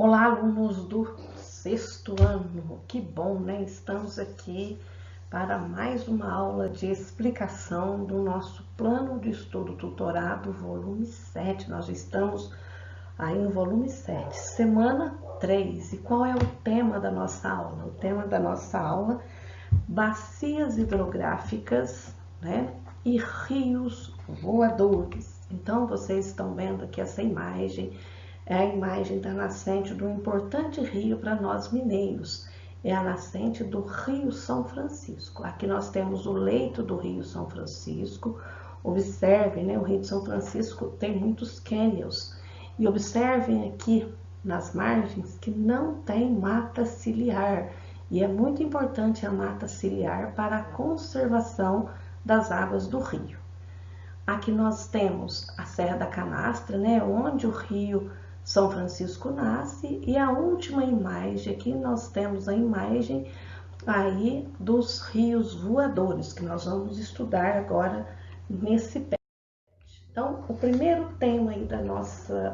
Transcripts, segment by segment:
Olá, alunos do sexto ano, que bom, né? Estamos aqui para mais uma aula de explicação do nosso plano de estudo tutorado, volume 7. Nós já estamos aí no volume 7, semana 3. E qual é o tema da nossa aula? O tema da nossa aula, bacias hidrográficas, né? E rios voadores. Então, vocês estão vendo aqui essa imagem. É a imagem da nascente do importante rio para nós mineiros. É a nascente do Rio São Francisco. Aqui nós temos o leito do Rio São Francisco. Observem, né? O Rio de São Francisco tem muitos cânions. E observem aqui nas margens que não tem mata ciliar. E é muito importante a mata ciliar para a conservação das águas do rio. Aqui nós temos a Serra da Canastra, né? Onde o Rio São Francisco nasce, e a última imagem aqui nós temos a imagem aí dos rios voadores, que nós vamos estudar agora nesse PET. Então, o primeiro tema aí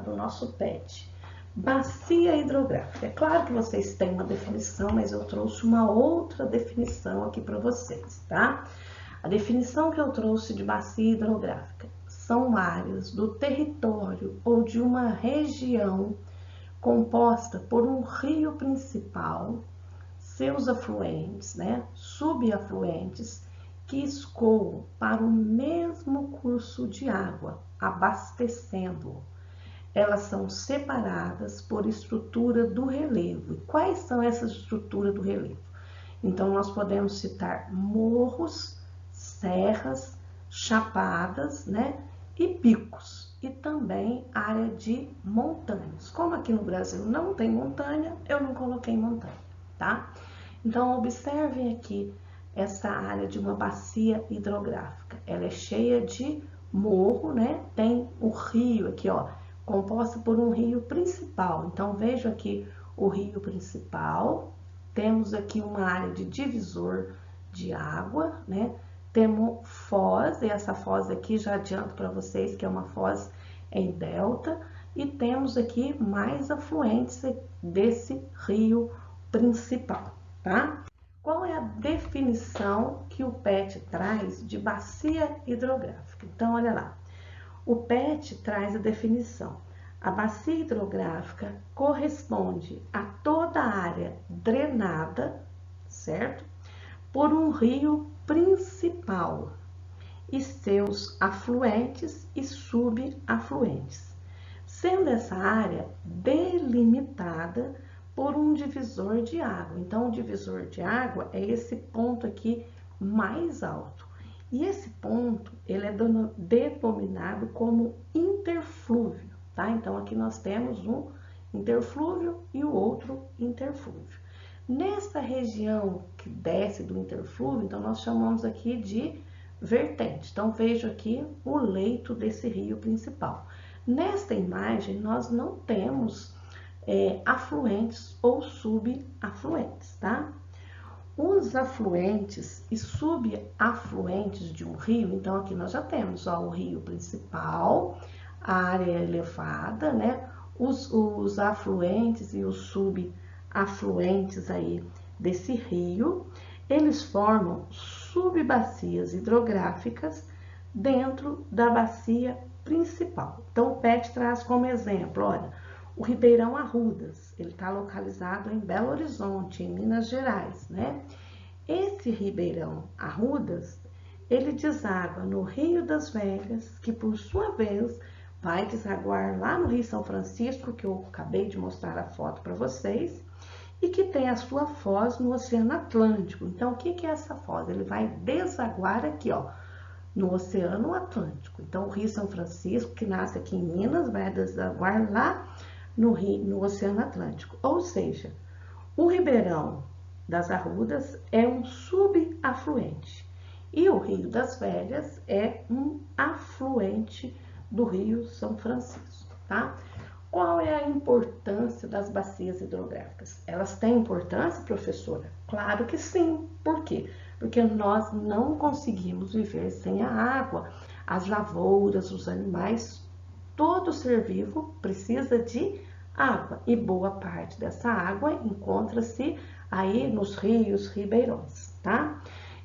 do nosso PET, bacia hidrográfica. É claro que vocês têm uma definição, mas eu trouxe uma outra definição aqui para vocês, tá? A definição que eu trouxe de bacia hidrográfica são áreas do território ou de uma região composta por um rio principal, seus afluentes, né, subafluentes, que escoam para o mesmo curso de água, abastecendo-o. Elas são separadas por estrutura do relevo. E quais são essas estruturas do relevo? Então, nós podemos citar morros, serras, chapadas, né? E picos, e também área de montanhas. Como aqui no Brasil não tem montanha, eu não coloquei montanha, tá? Então, observem aqui essa área de uma bacia hidrográfica. Ela é cheia de morro, né? Tem o rio aqui, ó, composta por um rio principal. Então, vejo aqui o rio principal. Temos aqui uma área de divisor de água, né? Temos foz, e essa foz aqui já adianto para vocês que é uma foz em delta, e temos aqui mais afluentes desse rio principal, tá? Qual é a definição que o PET traz de bacia hidrográfica? Então, olha lá, o PET traz a definição. A bacia hidrográfica corresponde a toda a área drenada, certo? Por um rio principal e seus afluentes e subafluentes, sendo essa área delimitada por um divisor de água. Então, o divisor de água é esse ponto aqui mais alto. E esse ponto, ele é denominado como interflúvio, tá? Então, aqui nós temos um interflúvio e o outro interflúvio. Nessa região que desce do interflúvio, então nós chamamos aqui de vertente. Então, vejo aqui o leito desse rio principal. Nesta imagem, nós não temos afluentes ou subafluentes, tá? Os afluentes e subafluentes de um rio, então aqui nós já temos, ó, o rio principal, a área elevada, né? Os afluentes e os subafluentes aí desse rio, eles formam subbacias hidrográficas dentro da bacia principal. Então, o PET traz como exemplo, olha, o Ribeirão Arrudas, ele está localizado em Belo Horizonte, em Minas Gerais, né? Esse Ribeirão Arrudas, ele deságua no Rio das Velhas, que por sua vez vai desaguar lá no Rio São Francisco, que eu acabei de mostrar a foto para vocês, e que tem a sua foz no Oceano Atlântico. Então, o que é essa foz? Ele vai desaguar aqui, ó, no Oceano Atlântico. Então, o Rio São Francisco, que nasce aqui em Minas, vai desaguar lá no Oceano Atlântico. Ou seja, o Ribeirão das Arrudas é um subafluente e o Rio das Velhas é um afluente do Rio São Francisco, tá? Qual é a importância das bacias hidrográficas? Elas têm importância, professora? Claro que sim. Por quê? Porque nós não conseguimos viver sem a água. As lavouras, os animais, todo ser vivo precisa de água. E boa parte dessa água encontra-se aí nos rios, ribeirões, tá?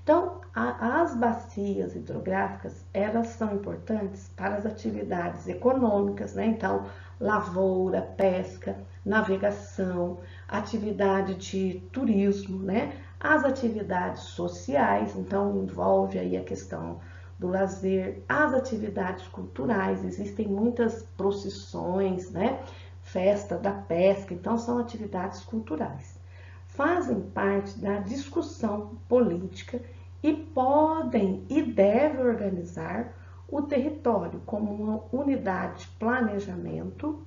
Então, as bacias hidrográficas, elas são importantes para as atividades econômicas, né? Então, lavoura, pesca, navegação, atividade de turismo, né? As atividades sociais, então envolve aí a questão do lazer, as atividades culturais, existem muitas procissões, né? Festa da pesca, então são atividades culturais. Fazem parte da discussão política e podem e devem organizar o território como uma unidade de planejamento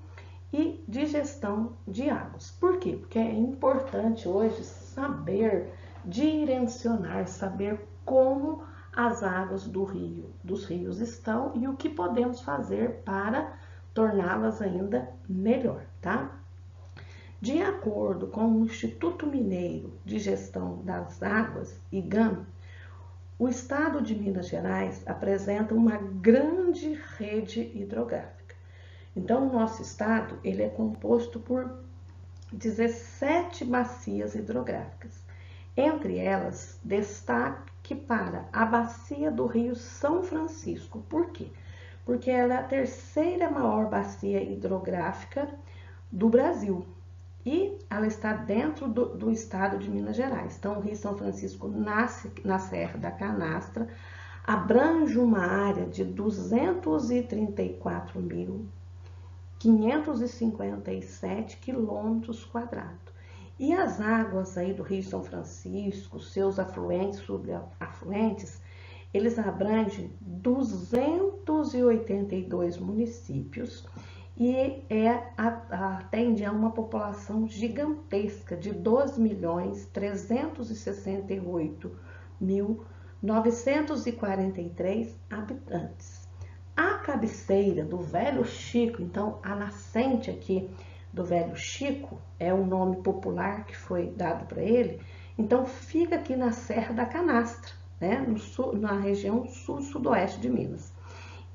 e de gestão de águas. Por quê? Porque é importante hoje saber direcionar, saber como as águas dos rios estão e o que podemos fazer para torná-las ainda melhor, tá? De acordo com o Instituto Mineiro de Gestão das Águas, IGAM, o estado de Minas Gerais apresenta uma grande rede hidrográfica. Então, o nosso estado ele é composto por 17 bacias hidrográficas. Entre elas, destaque para a bacia do Rio São Francisco. Por quê? Porque ela é a terceira maior bacia hidrográfica do Brasil. E ela está dentro do estado de Minas Gerais. Então, o Rio São Francisco nasce na Serra da Canastra, abrange uma área de 234.557 quilômetros quadrados. E as águas aí do Rio São Francisco, seus afluentes, subafluentes, eles abrangem 282 municípios e atende a uma população gigantesca de 2.368.943 habitantes. A cabeceira do Velho Chico, então a nascente aqui do Velho Chico, é o nome popular que foi dado para ele, então fica aqui na Serra da Canastra, né, no sul, na região sul-sudoeste de Minas.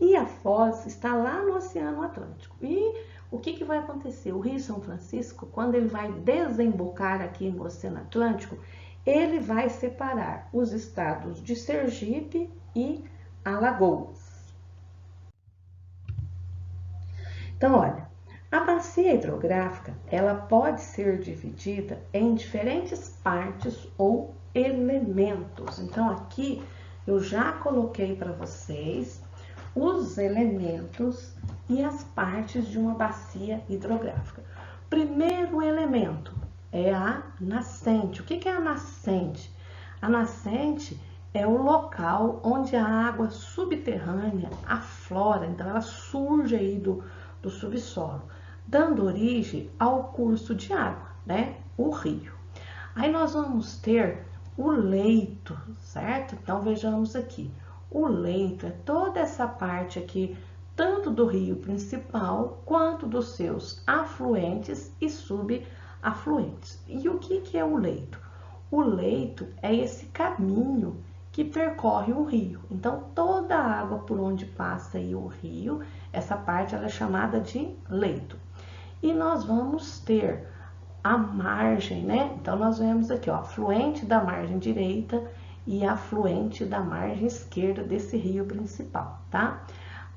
E a foz está lá no Oceano Atlântico. E o que vai acontecer? O Rio São Francisco, quando ele vai desembocar aqui no Oceano Atlântico, ele vai separar os estados de Sergipe e Alagoas. Então, olha, a bacia hidrográfica, ela pode ser dividida em diferentes partes ou elementos. Então, aqui eu já coloquei para vocês os elementos e as partes de uma bacia hidrográfica. Primeiro elemento é a nascente. O que é a nascente? A nascente é o local onde a água subterrânea aflora, então ela surge aí do subsolo, dando origem ao curso de água, né? O rio. Aí nós vamos ter o leito, certo? Então vejamos aqui. O leito é toda essa parte aqui, tanto do rio principal, quanto dos seus afluentes e subafluentes. E o que é o leito? O leito é esse caminho que percorre o rio. Então, toda a água por onde passa aí o rio, essa parte ela é chamada de leito. E nós vamos ter a margem, né? Então, nós vemos aqui, ó, afluente da margem direita e afluente da margem esquerda desse rio principal, tá?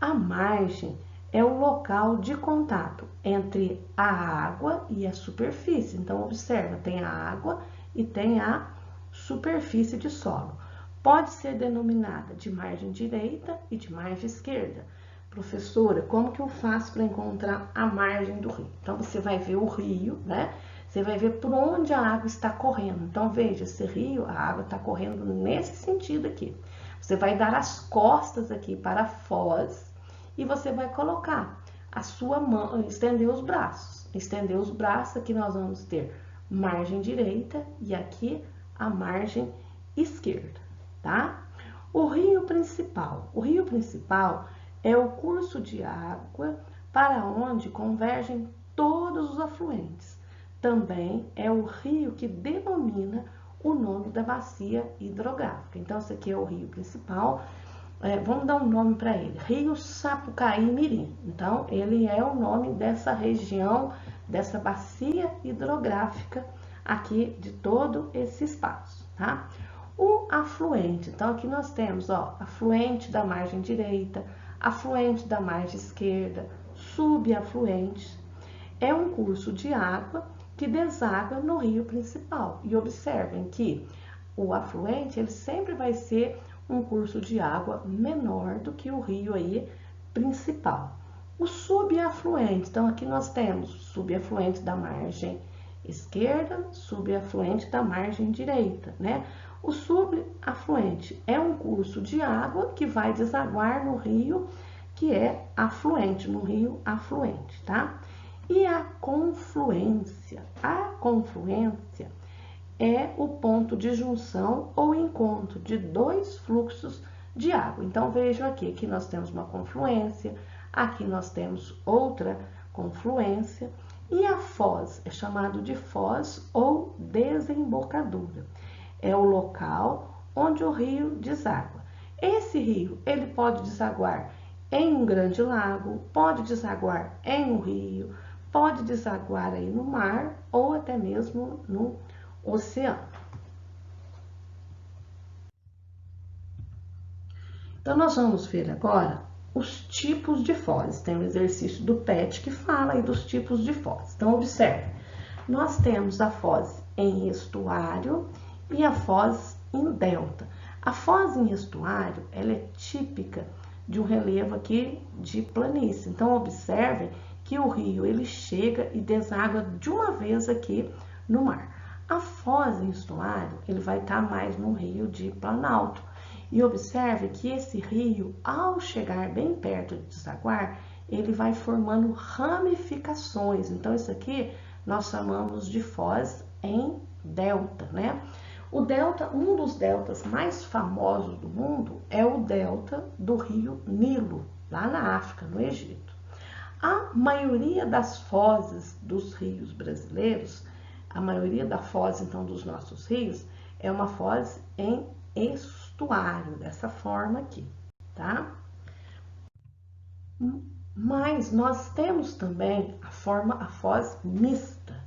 A margem é o local de contato entre a água e a superfície. Então, observa, tem a água e tem a superfície de solo. Pode ser denominada de margem direita e de margem esquerda. Professora, como que eu faço para encontrar a margem do rio? Então, você vai ver o rio, né? Você vai ver por onde a água está correndo. Então, veja, esse rio, a água está correndo nesse sentido aqui. Você vai dar as costas aqui para a foz e você vai colocar a sua mão, estender os braços. Estender os braços, aqui nós vamos ter margem direita e aqui a margem esquerda, tá? O rio principal. O rio principal é o curso de água para onde convergem todos os afluentes. Também é o rio que denomina o nome da bacia hidrográfica. Então, esse aqui é o rio principal. Vamos dar um nome para ele, Rio Sapucaí Mirim. Então, ele é o nome dessa região dessa bacia hidrográfica aqui de todo esse espaço, tá? O afluente, então aqui nós temos, ó, afluente da margem direita, afluente da margem esquerda, subafluente. É um curso de água que deságua no rio principal. E observem que o afluente, ele sempre vai ser um curso de água menor do que o rio aí principal. O subafluente, então aqui nós temos subafluente da margem esquerda, subafluente da margem direita, né? O subafluente é um curso de água que vai desaguar no rio que é afluente, no rio afluente, tá? E a confluência? A confluência é o ponto de junção ou encontro de dois fluxos de água. Então, vejam aqui que nós temos uma confluência, aqui nós temos outra confluência, e a foz é chamado de foz ou desembocadura. É o local onde o rio deságua. Esse rio, ele pode desaguar em um grande lago, pode desaguar em um rio, pode desaguar aí no mar ou até mesmo no oceano. Então, nós vamos ver agora os tipos de foz. Tem o exercício do PET que fala aí dos tipos de foz. Então, observe. Nós temos a foz em estuário e a foz em delta. A foz em estuário, ela é típica de um relevo aqui de planície. Então, observem que o rio, ele chega e deságua de uma vez aqui no mar. A foz em estuário, ele vai estar mais no rio de planalto. E observe que esse rio, ao chegar bem perto de desaguar, ele vai formando ramificações. Então, isso aqui nós chamamos de foz em delta, né? O delta, um dos deltas mais famosos do mundo é o delta do rio Nilo, lá na África, no Egito. A maioria das fozes dos rios brasileiros, a maioria da foz, então, dos nossos rios, é uma foz em estuário, dessa forma aqui, tá? Mas nós temos também a foz mista.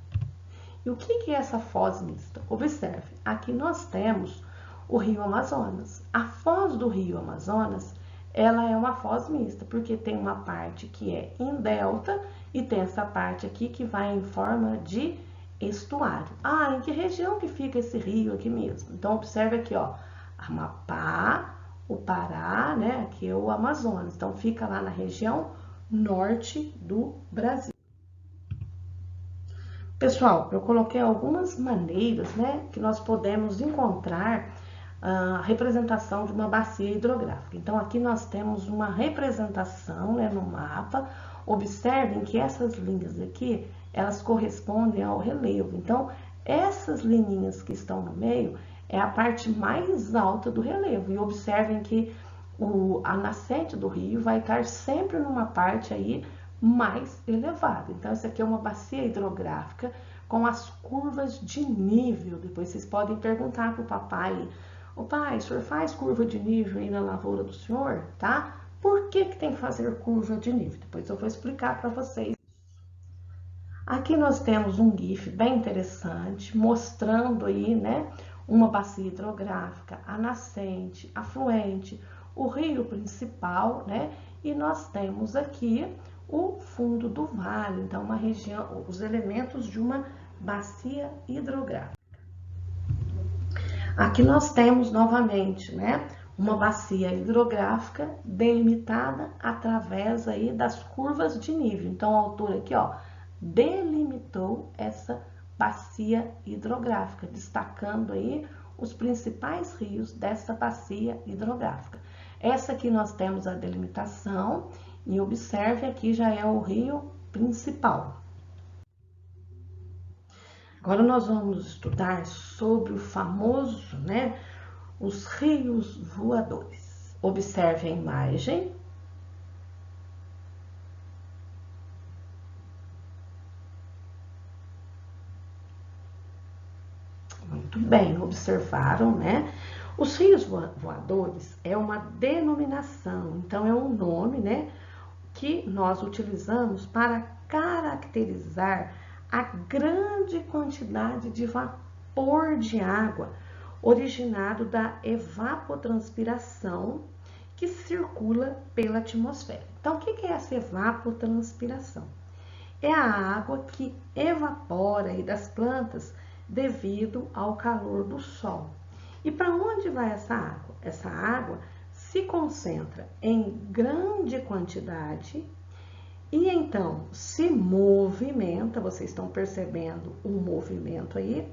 E o que é essa foz mista? Observe, aqui nós temos o rio Amazonas. A foz do rio Amazonas, ela é uma foz mista, porque tem uma parte que é em delta e tem essa parte aqui que vai em forma de estuário. Ah, em que região que fica esse rio aqui mesmo? Então, observe aqui, ó, Amapá, o Pará, né, aqui é o Amazonas. Então, fica lá na região norte do Brasil. Pessoal, eu coloquei algumas maneiras, né, que nós podemos encontrar a representação de uma bacia hidrográfica. Então, aqui nós temos uma representação, né, no mapa. Observem que essas linhas aqui, elas correspondem ao relevo. Então, essas linhas que estão no meio é a parte mais alta do relevo. E observem que a nascente do rio vai estar sempre numa parte aí mais elevada. Então, essa aqui é uma bacia hidrográfica com as curvas de nível. Depois vocês podem perguntar para o papai: ô pai, o senhor faz curva de nível aí na lavoura do senhor, tá? Por que tem que fazer curva de nível? Depois eu vou explicar para vocês. Aqui nós temos um GIF bem interessante, mostrando aí, né, uma bacia hidrográfica, a nascente, afluente, o rio principal, né? E nós temos aqui o fundo do vale, então uma região, os elementos de uma bacia hidrográfica. Aqui nós temos novamente, né, uma bacia hidrográfica delimitada através aí das curvas de nível. Então, o autor aqui, ó, delimitou essa bacia hidrográfica, destacando aí os principais rios dessa bacia hidrográfica. Essa aqui nós temos a delimitação e observe aqui já é o rio principal. Agora nós vamos estudar sobre o famoso, né, os rios voadores. Observe a imagem. Muito bem, observaram, né? Os rios voadores é uma denominação, então é um nome, né, que nós utilizamos para caracterizar a grande quantidade de vapor de água originado da evapotranspiração que circula pela atmosfera. Então, o que é essa evapotranspiração? É a água que evapora aí das plantas devido ao calor do sol. E para onde vai essa água? Essa água se concentra em grande quantidade e então se movimenta, vocês estão percebendo o movimento aí,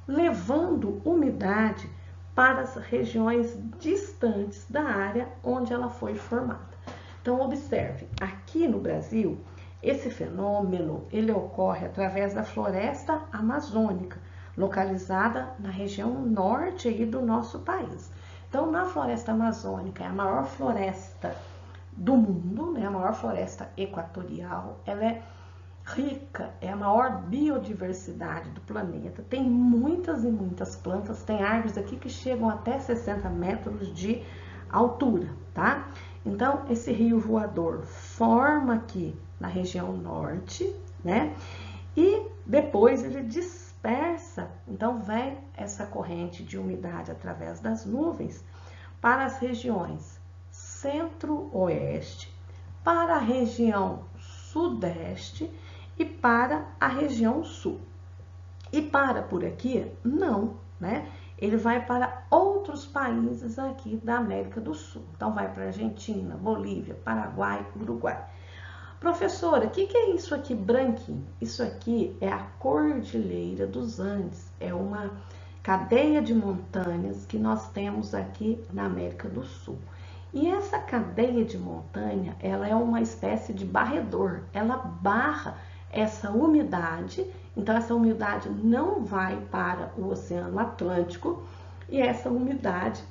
levando umidade para as regiões distantes da área onde ela foi formada. Então, observe, aqui no Brasil, esse fenômeno ele ocorre através da floresta amazônica, localizada na região norte aí do nosso país. Então, na floresta amazônica, é a maior floresta do mundo, né? A maior floresta equatorial, ela é rica, é a maior biodiversidade do planeta, tem muitas e muitas plantas, tem árvores aqui que chegam até 60 metros de altura, tá? Então, esse rio voador forma aqui na região norte, né? E depois ele dispersa, então vem essa corrente de umidade através das nuvens para as regiões centro-oeste, para a região sudeste e para a região sul. E para por aqui? Não, né? Ele vai para outros países aqui da América do Sul. Então, vai para Argentina, Bolívia, Paraguai, Uruguai. Professora, o que é isso aqui branquinho? Isso aqui é a Cordilheira dos Andes. É uma cadeia de montanhas que nós temos aqui na América do Sul. E essa cadeia de montanha, ela é uma espécie de barredor. Ela barra essa umidade, então essa umidade não vai para o Oceano Atlântico e essa umidade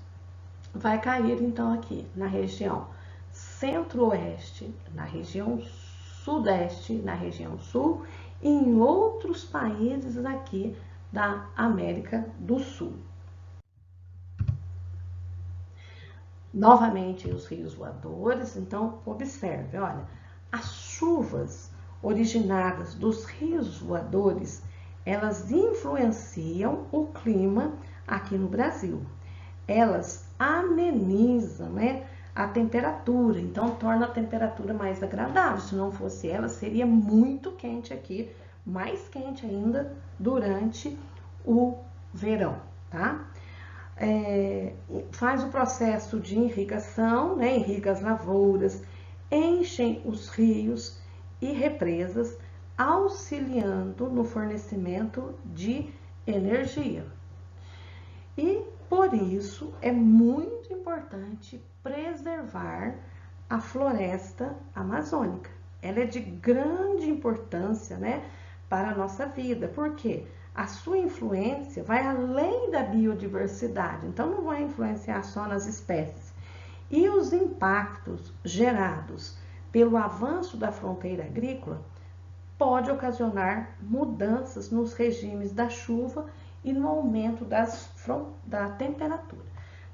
vai cair então aqui na região centro-oeste, na região sudeste, na região sul e em outros países aqui da América do Sul. Novamente os rios voadores, então observe, olha, as chuvas originadas dos rios voadores, elas influenciam o clima aqui no Brasil. Elas amenizam, né, a temperatura, então torna a temperatura mais agradável. Se não fosse ela, seria muito quente aqui, mais quente ainda durante o verão, tá? Faz o processo de irrigação, né, irriga as lavouras, enchem os rios e represas, auxiliando no fornecimento de energia. E por isso é muito importante preservar a floresta amazônica. Ela é de grande importância, né, para a nossa vida, porque a sua influência vai além da biodiversidade, então não vai influenciar só nas espécies. E os impactos gerados pelo avanço da fronteira agrícola pode ocasionar mudanças nos regimes da chuva e no aumento da temperatura.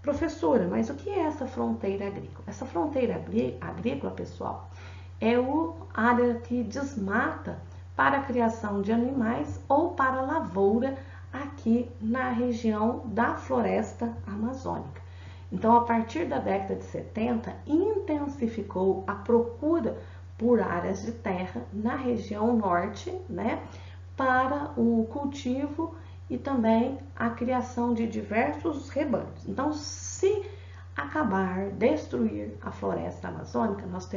Professora, mas o que é essa fronteira agrícola? Essa fronteira agrícola, pessoal, é a área que desmata para a criação de animais ou para a lavoura aqui na região da floresta amazônica. Então, a partir da década de 70, intensificou a procura por áreas de terra na região norte, né, para o cultivo e também a criação de diversos rebanhos. Então, se destruir a floresta amazônica, nós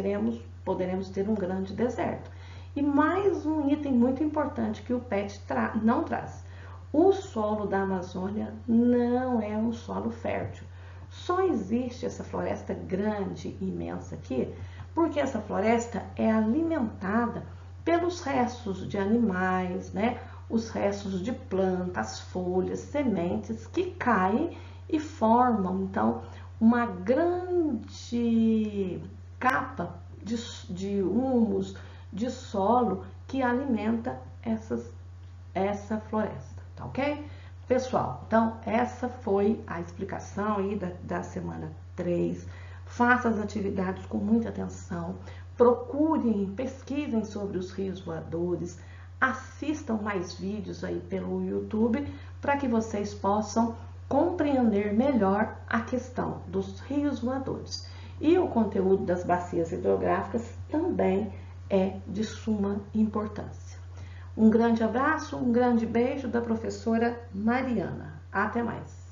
poderemos ter um grande deserto. E mais um item muito importante que o PET não traz. O solo da Amazônia não é um solo fértil. Só existe essa floresta grande e imensa aqui, porque essa floresta é alimentada pelos restos de animais, né? Os restos de plantas, folhas, sementes que caem e formam, então, uma grande capa de humus, de solo que alimenta essa floresta, tá ok? Pessoal, então essa foi a explicação aí da semana 3. Faça as atividades com muita atenção, procurem, pesquisem sobre os rios voadores, assistam mais vídeos aí pelo YouTube para que vocês possam compreender melhor a questão dos rios voadores. E o conteúdo das bacias hidrográficas também é de suma importância. Um grande abraço, um grande beijo da professora Mariana. Até mais!